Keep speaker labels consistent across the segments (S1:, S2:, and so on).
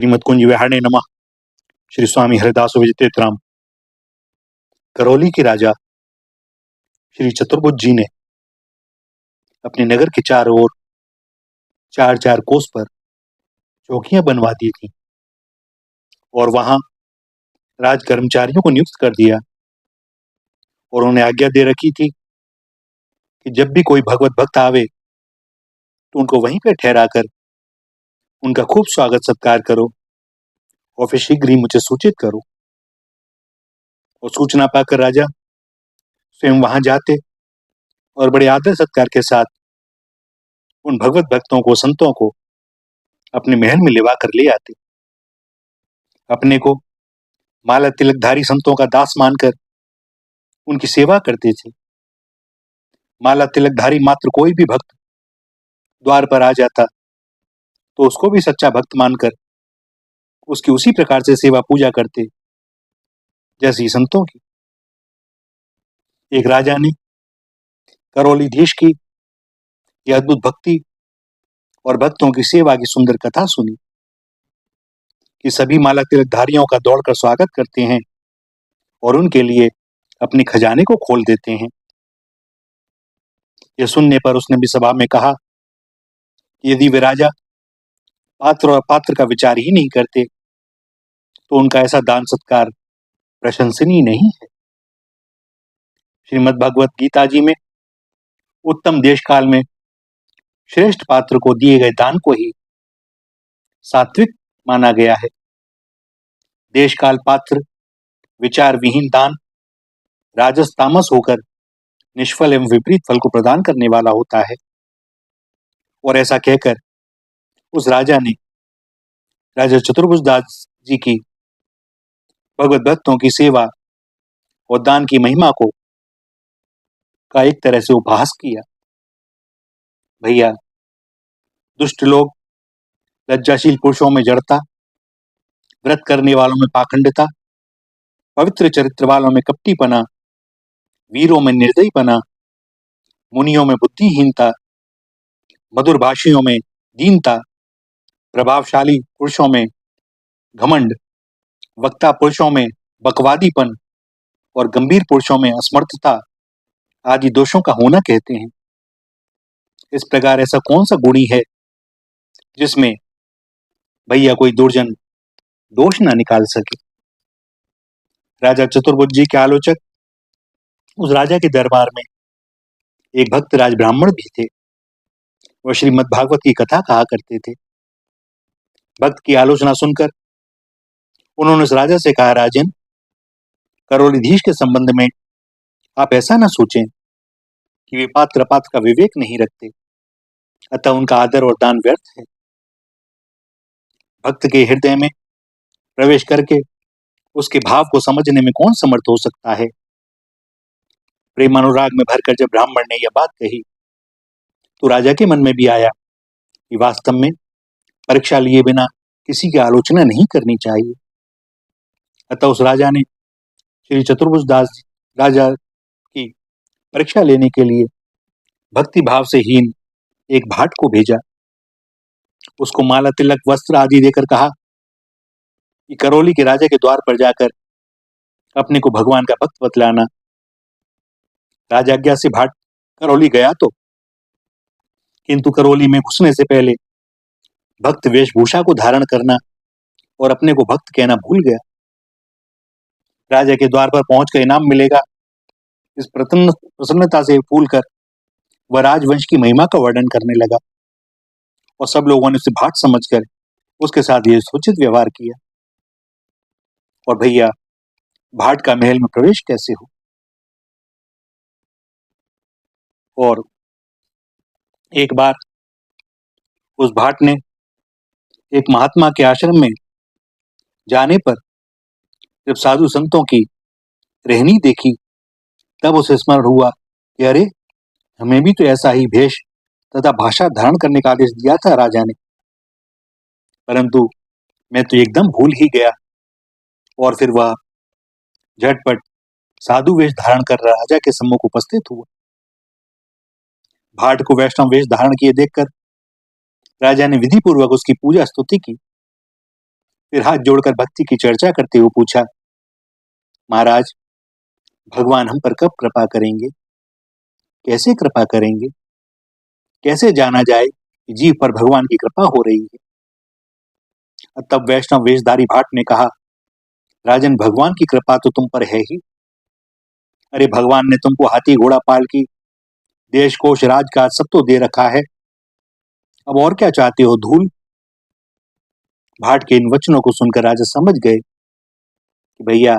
S1: श्रीमद्कुंज विहारणे नमः। श्री स्वामी हरिदास विजितेतराम। करौली के राजा श्री चतुर्भुज जी ने अपने नगर के चारों ओर चार चार कोस पर चौकियां बनवा दी थी और वहां राज कर्मचारियों को नियुक्त कर दिया और उन्हें आज्ञा दे रखी थी कि जब भी कोई भगवत भक्त आवे तो उनको वहीं पर ठहरा कर उनका खूब स्वागत सत्कार करो और फिर शीघ्र ही मुझे सूचित करो। और सूचना पाकर राजा स्वयं वहां जाते और बड़े आदर सत्कार के साथ उन भगवत भक्तों को, संतों को अपने महल में लिवा कर ले आते। अपने को माला तिलकधारी संतों का दास मानकर उनकी सेवा करते थे। माला तिलकधारी मात्र कोई भी भक्त द्वार पर आ जाता तो उसको भी सच्चा भक्त मानकर उसकी उसी प्रकार से सेवा पूजा करते जैसी संतों की। एक राजा ने करौलीधीश की यह अद्भुत भक्ति और भक्तों की सेवा की सुंदर कथा सुनी कि सभी माला तिलकधारियों का दौड़कर स्वागत करते हैं और उनके लिए अपने खजाने को खोल देते हैं। यह सुनने पर उसने भी सभा में कहा कि यदि वे राजा पात्र और पात्र का विचार ही नहीं करते तो उनका ऐसा दान सत्कार प्रशंसनीय नहीं है। श्रीमद् भगवत गीता जी में उत्तम देश काल में श्रेष्ठ पात्र को दिए गए दान को ही सात्विक माना गया है। देश काल पात्र विचार विहीन दान राजस तामस होकर निष्फल एवं विपरीत फल को प्रदान करने वाला होता है। और ऐसा कहकर उस राजा ने राजा चतुर्भुज दास जी की भगवत भक्तों की सेवा और दान की महिमा को का एक तरह से उपहास किया। भैया, दुष्ट लोग लज्जाशील पुरुषों में जड़ता, व्रत करने वालों में पाखंडता, पवित्र चरित्र वालों में कपटीपना, वीरों में निर्दयीपना, मुनियों में बुद्धिहीनता, मधुर भाषियों में दीनता, प्रभावशाली पुरुषों में घमंड, वक्ता पुरुषों में बकवादीपन और गंभीर पुरुषों में असमर्थता आदि दोषों का होना कहते हैं। इस प्रकार ऐसा कौन सा गुणी है जिसमें भैया कोई दुर्जन दोष ना निकाल सके। राजा चतुर्भुज जी के आलोचक उस राजा के दरबार में एक भक्त राज ब्राह्मण भी थे। वह श्रीमद् भागवत की कथा कहा करते थे। भक्त की आलोचना सुनकर उन्होंने उस राजा से कहा, राजन, करौलीधीश के संबंध में आप ऐसा ना सोचें कि वे पात्र पात्र का विवेक नहीं रखते, अतः उनका आदर और दान व्यर्थ है। भक्त के हृदय में प्रवेश करके उसके भाव को समझने में कौन समर्थ हो सकता है। प्रेम अनुराग में भरकर जब ब्राह्मण ने यह बात कही तो राजा के मन में भी आया कि वास्तव में परीक्षा लिए बिना किसी की आलोचना नहीं करनी चाहिए। अतः उस राजा ने श्री चतुर्भुज दास राजा की परीक्षा लेने के लिए भक्ति भाव से हीन एक भाट को भेजा। उसको माला तिलक वस्त्र आदि देकर कहा कि करौली के राजा के द्वार पर जाकर अपने को भगवान का भक्त बतलाना। राजा आज्ञा से भाट करौली गया तो, किंतु करौली में घुसने से पहले भक्त वेशभूषा को धारण करना और अपने को भक्त कहना भूल गया। राजा के द्वार पर पहुंचकर इनाम मिलेगा इस प्रसन्नता से फूलकर वह राजवंश की महिमा का वर्णन करने लगा और सब लोगों ने उसे भाट समझकर उसके साथ ये सूचित व्यवहार किया। और भैया, भाट का महल में प्रवेश कैसे हो। और एक बार उस भाट ने एक महात्मा के आश्रम में जाने पर जब साधु संतों की रहनी देखी तब उसे स्मरण हुआ कि अरे, हमें भी तो ऐसा ही भेष तथा भाषा धारण करने का आदेश दिया था राजा ने, परंतु मैं तो एकदम भूल ही गया। और फिर वह झटपट साधु वेश धारण कर राजा के सम्मुख उपस्थित हुआ। भाट को वैष्णव वेश धारण किए देखकर राजा ने विधि पूर्वक उसकी पूजा स्तुति की फिर हाथ जोड़कर भक्ति की चर्चा करते हुए पूछा, महाराज, भगवान हम पर कब कृपा करेंगे? कैसे कृपा करेंगे? कैसे जाना जाए कि जीव पर भगवान की कृपा हो रही है? तब वैष्णव वेशधारी भाट ने कहा, राजन, भगवान की कृपा तो तुम पर है ही। अरे, भगवान ने तुमको हाथी घोड़ा पालकी देश कोश राजकाज सब तो दे रखा है, अब और क्या चाहते हो धूल? भाट के इन वचनों को सुनकर राजा समझ गए कि भैया,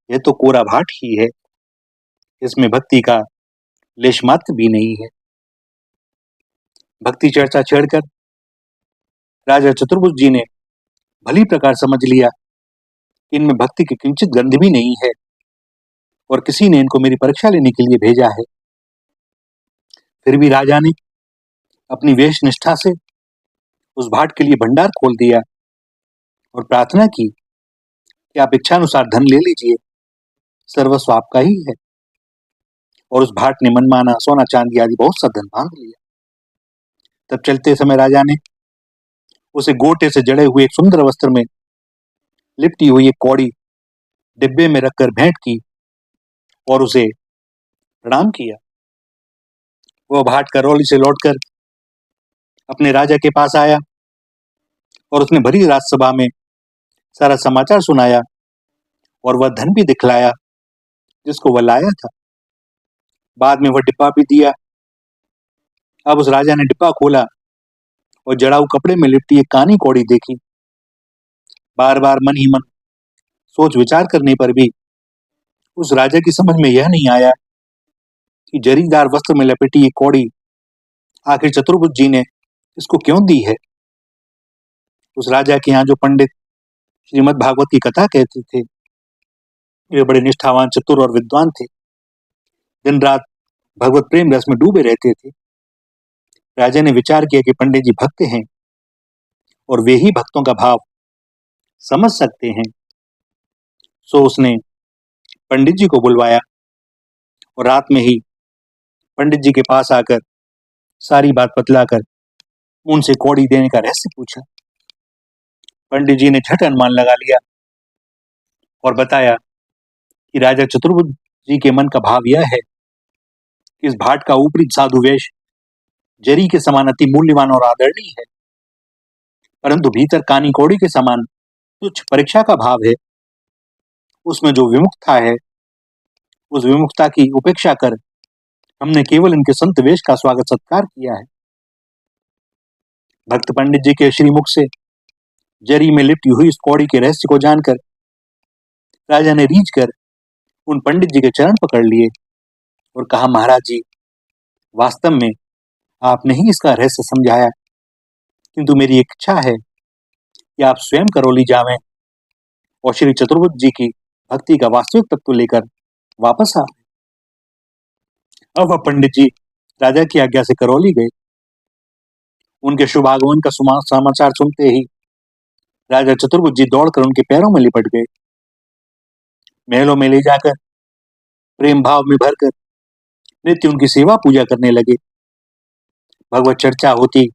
S1: यह तो कोरा भाट ही है, इसमें भक्ति का लेश मात्र भी नहीं है। भक्ति चर्चा छेड़कर राजा चतुर्भुज जी ने भली प्रकार समझ लिया कि इनमें भक्ति की किंचित गंध भी नहीं है और किसी ने इनको मेरी परीक्षा लेने के लिए भेजा है। फिर भी राजा ने अपनी वेश निष्ठा से उस भाट के लिए भंडार खोल दिया और प्रार्थना की कि आप इच्छानुसार धन ले लीजिए, सर्वस्व आपका ही है। और उस भाट ने मनमाना सोना चांदी आदि बहुत सा धन मांग लिया। तब चलते समय राजा ने उसे गोटे से जड़े हुए एक सुंदर वस्त्र में लिपटी हुई एक कौड़ी डिब्बे में रखकर भेंट की और उसे प्रणाम किया। वह भाट करौली से लौटकर अपने राजा के पास आया और उसने भरी राजसभा में सारा समाचार सुनाया और वह धन भी दिखलाया जिसको वह लाया था। बाद में वह डिब्बा भी दिया। अब उस राजा ने डिब्बा खोला और जड़ाऊ कपड़े में लिपटी एक कानी कौड़ी देखी। बार बार मन ही मन सोच विचार करने पर भी उस राजा की समझ में यह नहीं आया कि जरीदार वस्त्र में लपेटी एक कौड़ी आखिर चतुर्भुज जी ने इसको क्यों दी है। उस राजा के यहाँ जो पंडित श्रीमद् भागवत की कथा कहते थे, वे बड़े निष्ठावान, चतुर और विद्वान थे। दिन रात भगवत प्रेम रस में डूबे रहते थे। राजा ने विचार किया कि पंडित जी भक्त हैं और वे ही भक्तों का भाव समझ सकते हैं। सो उसने पंडित जी को बुलवाया और रात में ही पंडित जी के पास आकर सारी बात बतलाकर उनसे कौड़ी देने का रहस्य पूछा। पंडित जी ने झट अनुमान लगा लिया और बताया कि राजा चतुर्भुज जी के मन का भाव यह है कि इस भाट का ऊपरी साधु वेश जरी के समान अति मूल्यवान और आदरणीय है, परंतु भीतर कानी कौड़ी के समान तुच्छ परीक्षा का भाव है। उसमें जो विमुखता है, उस विमुखता की उपेक्षा कर हमने केवल इनके संत वेश का स्वागत सत्कार किया है। भक्त पंडित जी के श्रीमुख से जरी में लिपटी हुई इस कौड़ी के रहस्य को जानकर राजा ने रीझ कर उन पंडित जी के चरण पकड़ लिए और कहा, महाराज जी, वास्तव में आपने ही इसका रहस्य समझाया, किंतु मेरी एक इच्छा है कि आप स्वयं करौली जावें और श्री चतुर्भुज जी की भक्ति का वास्तविक तत्व लेकर वापस आ। अब वह पंडित जी राजा की आज्ञा से करौली गए। उनके शुभ आगमन का समाचार सुनते ही राजा चतुर्भुज जी दौड़कर उनके पैरों में लिपट गए। महलों में ले जाकर प्रेम भाव में भरकर नित्य उनकी सेवा पूजा करने लगे। भगवत चर्चा होती,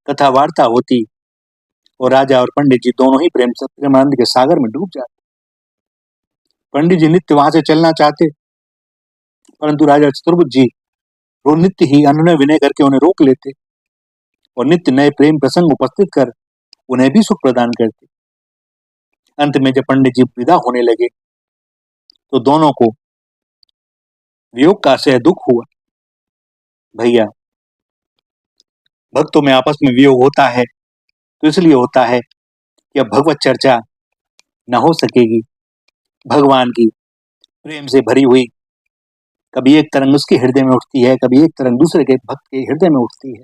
S1: कथा वार्ता होती और राजा और पंडित जी दोनों ही प्रेमानंद के सागर में डूब जाते। पंडित जी नित्य वहां से चलना चाहते, परंतु राजा चतुर्भुज जी रोज नित्य ही अनुनय विनय करके उन्हें रोक लेते और नित्य नए प्रेम प्रसंग उपस्थित कर उन्हें भी सुख प्रदान करते। अंत में जब पंडित जी विदा होने लगे तो दोनों को वियोग का असह्य दुख हुआ। भैया, भक्तों में आपस में वियोग होता है तो इसलिए होता है कि अब भगवत चर्चा न हो सकेगी। भगवान की प्रेम से भरी हुई कभी एक तरंग उसके हृदय में उठती है, कभी एक तरंग दूसरे के भक्त के हृदय में उठती है।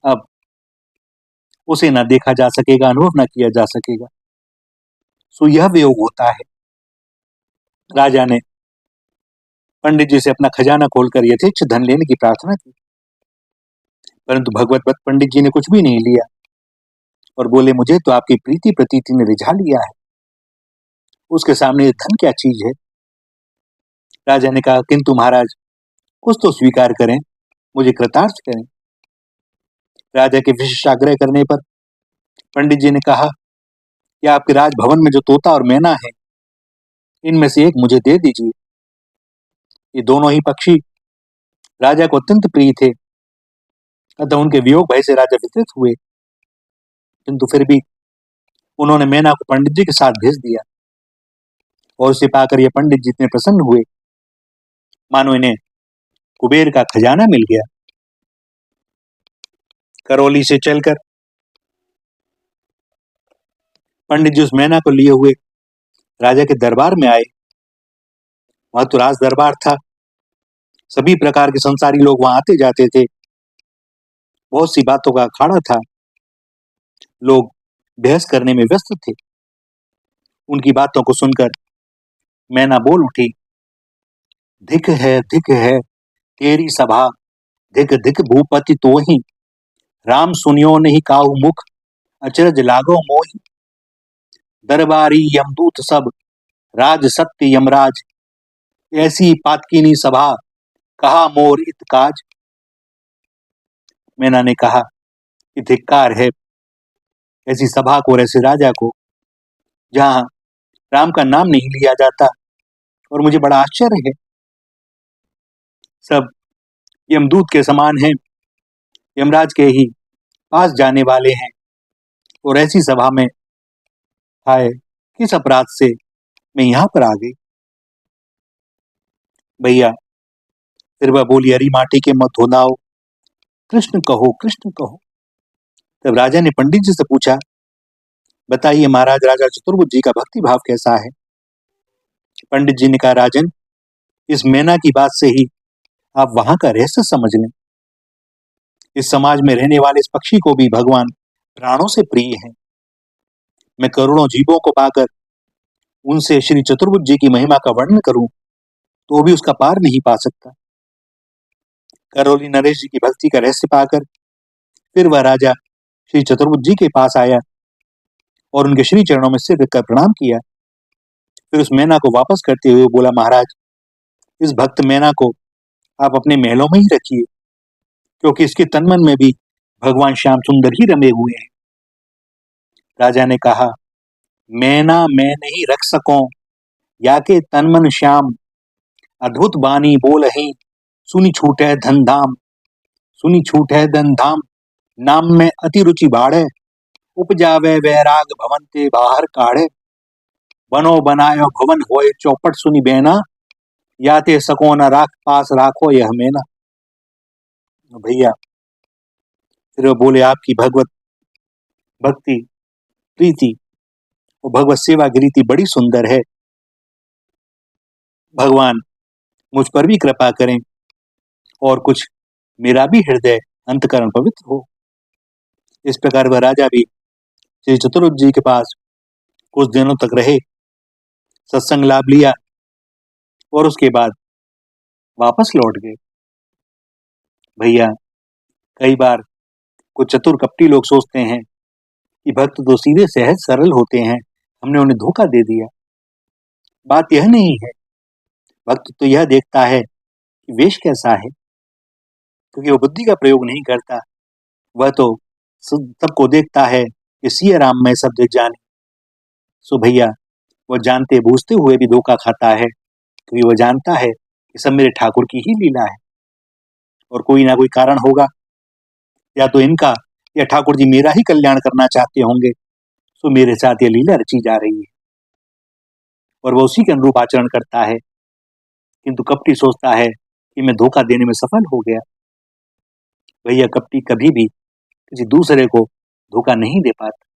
S1: अब उसे ना देखा जा सकेगा, अनुभव ना किया जा सकेगा। सो यह वियोग होता है। राजा ने पंडित जी से अपना खजाना खोलकर यथेच्छ धन लेने की प्रार्थना की, परंतु भगवत भक्त पंडित जी ने कुछ भी नहीं लिया और बोले, मुझे तो आपकी प्रीति प्रतीति ने रिझा लिया है, उसके सामने धन क्या चीज है। राजा ने कहा, किंतु महाराज, कुछ तो स्वीकार करें, मुझे कृतार्थ करें। राजा के विशेष आग्रह करने पर पंडित जी ने कहा कि आपके राजभवन में जो तोता और मैना है, इनमें से एक मुझे दे दीजिए। ये दोनों ही पक्षी राजा को अत्यंत प्रिय थे, अतः उनके वियोग भय से राजा विचलित हुए, किंतु फिर भी उन्होंने मैना को पंडित जी के साथ भेज दिया, और उसे पाकर ये पंडित जी इतने प्रसन्न हुए मानो इन्हें कुबेर का खजाना मिल गया। करौली से चलकर पंडित जी उस मैना को लिए हुए राजा के दरबार में आए। वहां तो राज दरबार था, सभी प्रकार के संसारी लोग वहां आते जाते थे, बहुत सी बातों का अखाड़ा था, लोग बहस करने में व्यस्त थे। उनकी बातों को सुनकर मैना बोल उठी, धिक है तेरी सभा, धिक धिक भूपति तोहि, राम सुनियो नहीं काहू मुख, अचरज लागो मोहि, दरबारी यमदूत सब, राज सत्य यमराज, ऐसी पातकीनी सभा, कहा मोर इत काज। मैना ने कहा कि धिक्कार है ऐसी सभा को और ऐसे राजा को जहां राम का नाम नहीं लिया जाता, और मुझे बड़ा आश्चर्य है, सब यमदूत के समान हैं, यमराज के ही पास जाने वाले हैं, और ऐसी सभा में हाय किस अपराध से मैं यहां पर आ गई। भैया फिर वह बोली, अरी माटी के मत धोनाओ, कृष्ण कहो कृष्ण कहो। तब राजा ने पंडित जी से पूछा, बताइए महाराज, राजा चतुर्भुज जी का भक्ति भाव कैसा है। पंडित जी ने कहा, राजन, इस मैना की बात से ही आप वहां का रहस्य समझ लें। इस समाज में रहने वाले इस पक्षी को भी भगवान प्राणों से प्रिय है। मैं करोड़ों जीवों को पाकर उनसे श्री चतुर्भुज जी की महिमा का वर्णन करूं तो भी उसका पार नहीं पा सकता। करौली नरेश जी की भक्ति का रहस्य पाकर फिर वह राजा श्री चतुर्भुज जी के पास आया और उनके श्री चरणों में सिर रखकर प्रणाम किया। फिर उस मैना को वापस करते हुए बोला, महाराज, इस भक्त मैना को आप अपने महलों में ही रखिए, क्योंकि इसके तन मन में भी भगवान श्याम सुंदर ही रमे हुए हैं। राजा ने कहा, मैना मैं नहीं रख सको, या के तन मन श्याम, अद्भुत बानी बोल ही, सुनी छूट है धन धाम, सुनी छूट है धन धाम, नाम में अति रुचि बाढ़े, उपजावे वैराग भवन ते बाहर काढ़े, बनो बनायो भवन होए चौपट सुनी बैना, या ते सको न राख पास राखो यह मैना। भैया फिर वो बोले, आपकी भगवत भक्ति प्रीति और भगवत सेवा की रीति बड़ी सुंदर है, भगवान मुझ पर भी कृपा करें और कुछ मेरा भी हृदय अंतकरण पवित्र हो। इस प्रकार वह राजा भी श्री चतुर्भुज जी के पास कुछ दिनों तक रहे, सत्संग लाभ लिया और उसके बाद वापस लौट गए। भैया कई बार कुछ चतुर कपटी लोग सोचते हैं कि भक्त तो सीधे सहज सरल होते हैं, हमने उन्हें धोखा दे दिया। बात यह नहीं है, भक्त तो यह देखता है कि वेश कैसा है, क्योंकि वो बुद्धि का प्रयोग नहीं करता, वह तो सबको देखता है कि सिया राम में सब दिख जाने। सो भैया वह जानते बूझते हुए भी धोखा खाता है, क्योंकि वह जानता है कि सब मेरे ठाकुर की ही लीला है, और कोई ना कोई कारण होगा, या तो इनका या ठाकुर जी मेरा ही कल्याण करना चाहते होंगे, सो मेरे साथ ये लीला रची जा रही है, और वह उसी के अनुरूप आचरण करता है। किंतु कपटी सोचता है कि मैं धोखा देने में सफल हो गया। भैया कपटी कभी भी किसी दूसरे को धोखा नहीं दे पाता,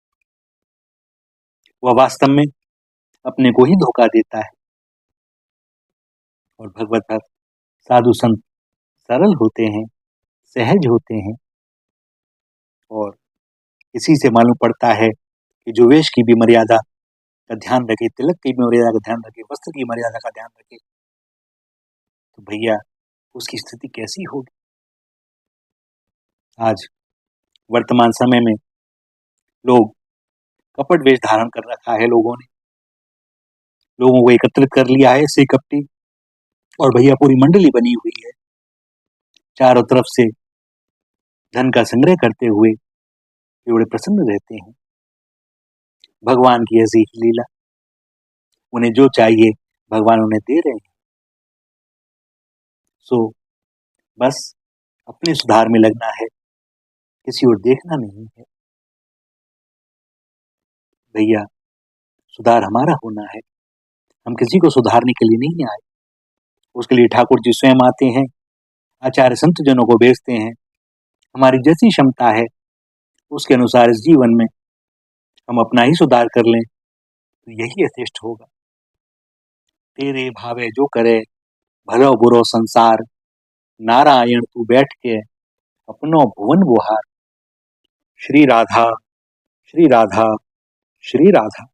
S1: वह वास्तव में अपने को ही धोखा देता है। और भगवत भक्त साधु संत सरल होते हैं, सहज होते हैं, और इसी से मालूम पड़ता है कि जो वेश की भी मर्यादा का ध्यान रखे, तिलक की भी मर्यादा का ध्यान रखे, वस्त्र की मर्यादा का ध्यान रखे, तो भैया उसकी स्थिति कैसी होगी। आज वर्तमान समय में लोग कपट वेश धारण कर रखा है, लोगों ने लोगों को एकत्रित कर लिया है ऐसे कपटी, और भैया पूरी मंडली बनी हुई है, चारों तरफ से धन का संग्रह करते हुए वे बड़े प्रसन्न रहते हैं। भगवान की ऐसी ही लीला, उन्हें जो चाहिए भगवान उन्हें दे रहे हैं। सो बस अपने सुधार में लगना है, किसी और देखना नहीं है। भैया, सुधार हमारा होना है, हम किसी को सुधारने के लिए नहीं आए। उसके लिए ठाकुर जी स्वयं आते हैं, आचार्य संत जनों को भेजते हैं। हमारी जैसी क्षमता है उसके अनुसार इस जीवन में हम अपना ही सुधार कर लें तो यही यथेष्ट होगा। तेरे भावे जो करे भलो बुरो संसार, नारायण तू बैठ के अपनो भुवन बुहार। श्री राधा, श्री राधा, श्री राधा।